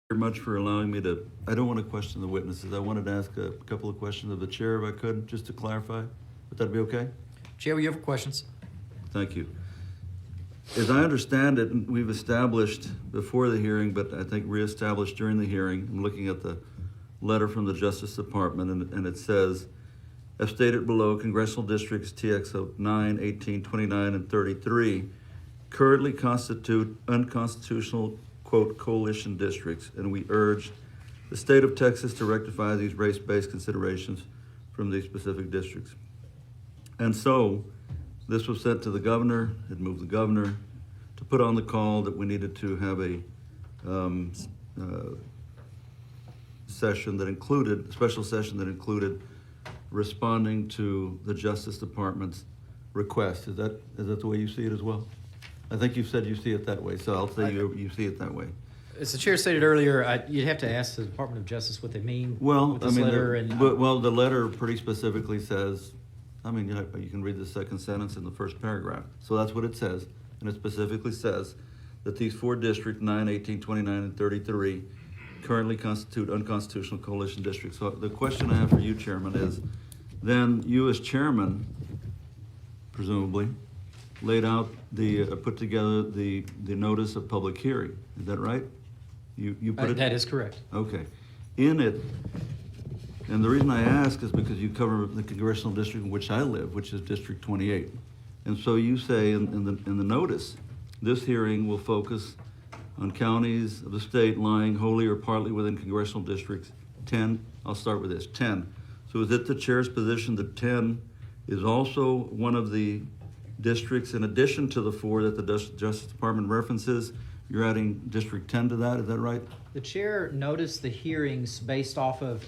Very much for allowing me to, I don't want to question the witnesses. I wanted to ask a couple of questions of the chair if I could, just to clarify. Would that be okay? Chair, you have questions? Thank you. As I understand it, and we've established before the hearing, but I think reestablished during the hearing, I'm looking at the letter from the Justice Department, and it says, as stated below, congressional districts TX of 9, 18, 29, and 33 currently constitute unconstitutional, quote, coalition districts, and we urge the state of Texas to rectify these race-based considerations from these specific districts. And so, this was sent to the governor. It moved the governor to put on the call that we needed to have a special session that included responding to the Justice Department's request. Is that the way you see it as well? I think you said you see it that way, so I'll say you see it that way. As the chair stated earlier, you'd have to ask the Department of Justice what they mean with this letter. The letter pretty specifically says, you can read the second sentence in the first paragraph. So that's what it says, and it specifically says that these four districts, 9, 18, 29, and 33, currently constitute unconstitutional coalition districts. So the question I have for you, Chairman, is then you as chairman, presumably, put together the notice of public hearing. Is that right? You put it? That is correct. Okay. In it, and the reason I ask is because you cover the congressional district in which I live, which is District 28. And so you say in the notice, this hearing will focus on counties of the state lying wholly or partly within congressional districts 10. I'll start with this, 10. So is it the chair's position that 10 is also one of the districts in addition to the four that the Justice Department references? You're adding District 10 to that, is that right? The chair noticed the hearings based off of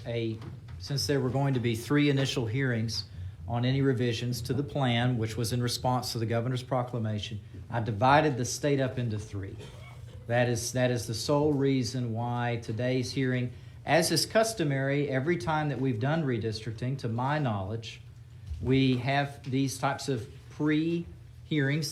since there were going to be 3 initial hearings on any revisions to the plan, which was in response to the governor's proclamation, I divided the state up into 3. That is the sole reason why today's hearing, as is customary, every time that we've done redistricting, to my knowledge, we have these types of pre-hearings.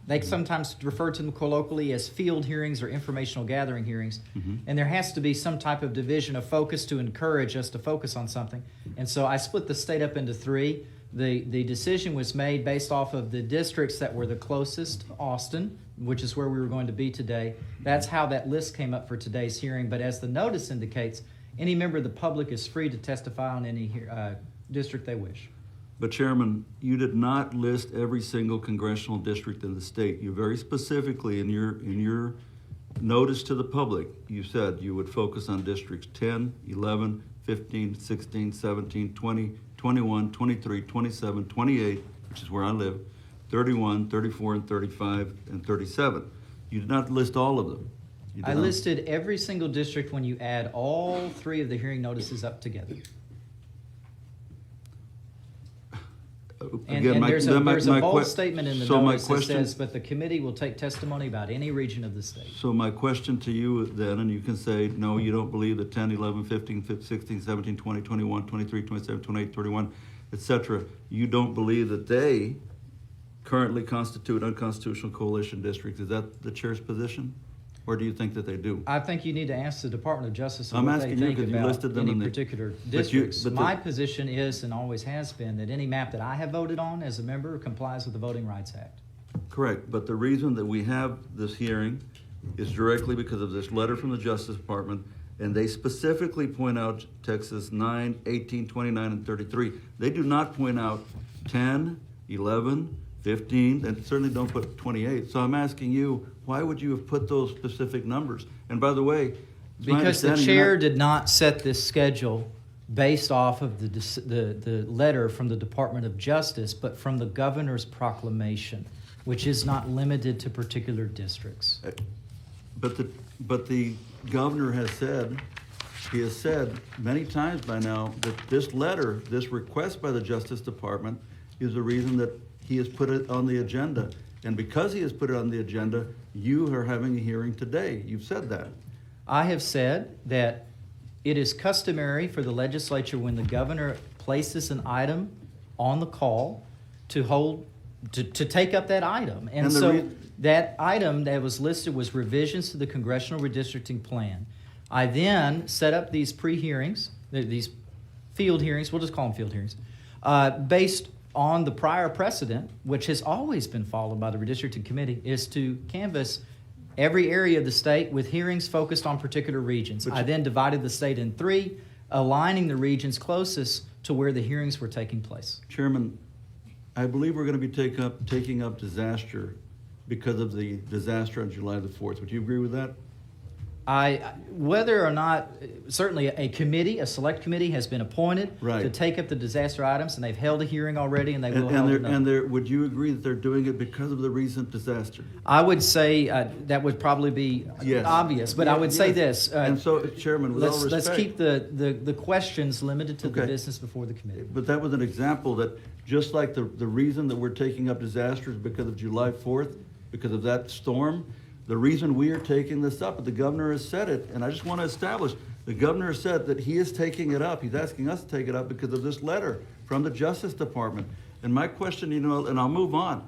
They sometimes refer to them colloquially as field hearings or informational gathering hearings. Mm-hmm. And there has to be some type of division of focus to encourage us to focus on something. And so I split the state up into 3. The decision was made based off of the districts that were the closest to Austin, which is where we were going to be today. That's how that list came up for today's hearing. But as the notice indicates, any member of the public is free to testify on any district they wish. But Chairman, you did not list every single congressional district in the state. You very specifically in your notice to the public, you said you would focus on districts 10, 11, 15, 16, 17, 20, 21, 23, 27, 28, which is where I live, 31, 34, and 35, and 37. You did not list all of them. I listed every single district when you add all 3 of the hearing notices up together. Again, there's a bold statement in the notice that says, but the committee will take testimony about any region of the state. So my question to you then, and you can say, no, you don't believe that 10, 11, 15, 16, 17, 20, 21, 23, 27, 28, 31, etc., you don't believe that they currently constitute unconstitutional coalition districts. Is that the chair's position? Or do you think that they do? I think you need to ask the Department of Justice what they think about any in particular districts. My position is, and always has been, that any map that I have voted on as a member complies with the Voting Rights Act. Correct, but the reason that we have this hearing is directly because of this letter from the Justice Department, and they specifically point out Texas 9, 18, 29, and 33. They do not point out 10, 11, 15, and certainly don't put 28. So I'm asking you, why would you have put those specific numbers? And by the way, because the chair did not set this schedule based off of the letter from the Department of Justice, but from the governor's proclamation, which is not limited to particular districts. But the governor has said, he has said many times by now that this letter, this request by the Justice Department is the reason that he has put it on the agenda. And because he has put it on the agenda, you are having a hearing today. You've said that. I have said that it is customary for the legislature, when the governor places an item on the call, to take up that item. And so that item that was listed was revisions to the Congressional Redistricting Plan. I then set up these pre-hearings, these field hearings, we'll just call them field hearings, based on the prior precedent, which has always been followed by the Redistricting Committee, is to canvass every area of the state with hearings focused on particular regions. I then divided the state in three, aligning the regions closest to where the hearings were taking place. Chairman, I believe we're going to be taking up disaster because of the disaster on July the 4th. Would you agree with that? Whether or not, certainly a committee, a select committee has been appointed Right. to take up the disaster items, and they've held a hearing already, and they will hold another. Would you agree that they're doing it because of the recent disaster? I would say that would probably be Yes. obvious, but I would say this. And so, Chairman, with all respect. Let's keep the questions limited to the Okay. business before the committee. But that was an example that, just like the reason that we're taking up disaster is because of July 4th, because of that storm, the reason we are taking this up, but the governor has said it, and I just want to establish, the governor has said that he is taking it up. He's asking us to take it up because of this letter from the Justice Department. And my question, and I'll move on,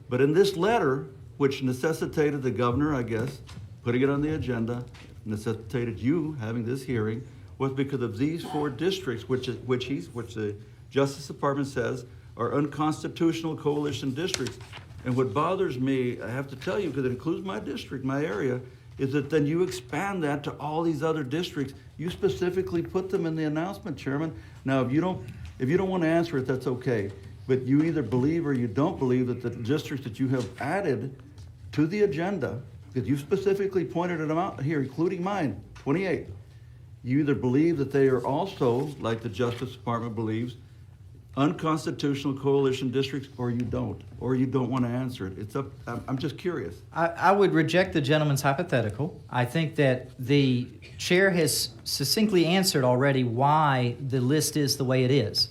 but in this letter, which necessitated the governor, I guess, putting it on the agenda, necessitated you having this hearing, was because of these 4 districts, which the Justice Department says are unconstitutional coalition districts. And what bothers me, I have to tell you, because it includes my district, my area, is that then you expand that to all these other districts. You specifically put them in the announcement, Chairman. Now, if you don't want to answer it, that's okay. But you either believe or you don't believe that the districts that you have added to the agenda, because you specifically pointed them out here, including mine, 28. You either believe that they are also, like the Justice Department believes, unconstitutional coalition districts, or you don't want to answer it. It's up. I'm just curious. I would reject the gentleman's hypothetical. I think that the chair has succinctly answered already why the list is the way it is.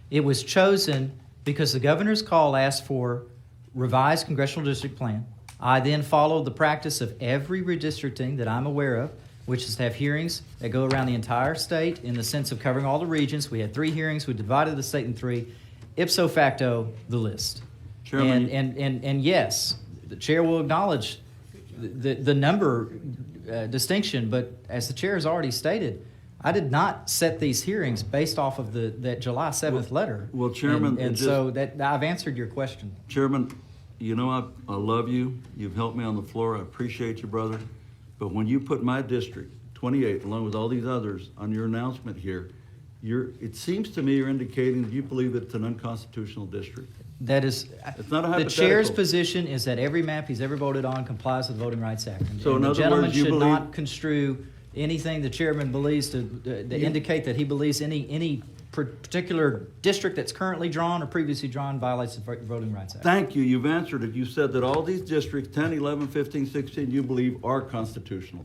It was chosen because the governor's call asked for revised congressional district plan. I then followed the practice of every redistricting that I'm aware of, which is to have hearings that go around the entire state in the sense of covering all the regions. We had 3 hearings. We divided the state in 3. Ipso facto, the list. Chairman, And yes, the chair will acknowledge the number distinction, but as the chair has already stated, I did not set these hearings based off of that July 7th letter. Well, Chairman, and so that I've answered your question. Chairman, I love you. You've helped me on the floor. I appreciate you, brother. But when you put my district, 28, along with all these others, on your announcement here, it seems to me you're indicating that you believe it's an unconstitutional district. That is, It's not a the hypothetical. chair's position is that every map he's ever voted on complies with the Voting Rights Act. So in the other gentleman words, you should believe- not construe anything the chairman believes to indicate that he believes any particular district that's currently drawn or previously drawn violates the Voting Rights Act. Thank you. You've answered it. You said that all these districts, 10, 11, 15, 16, you believe are constitutional.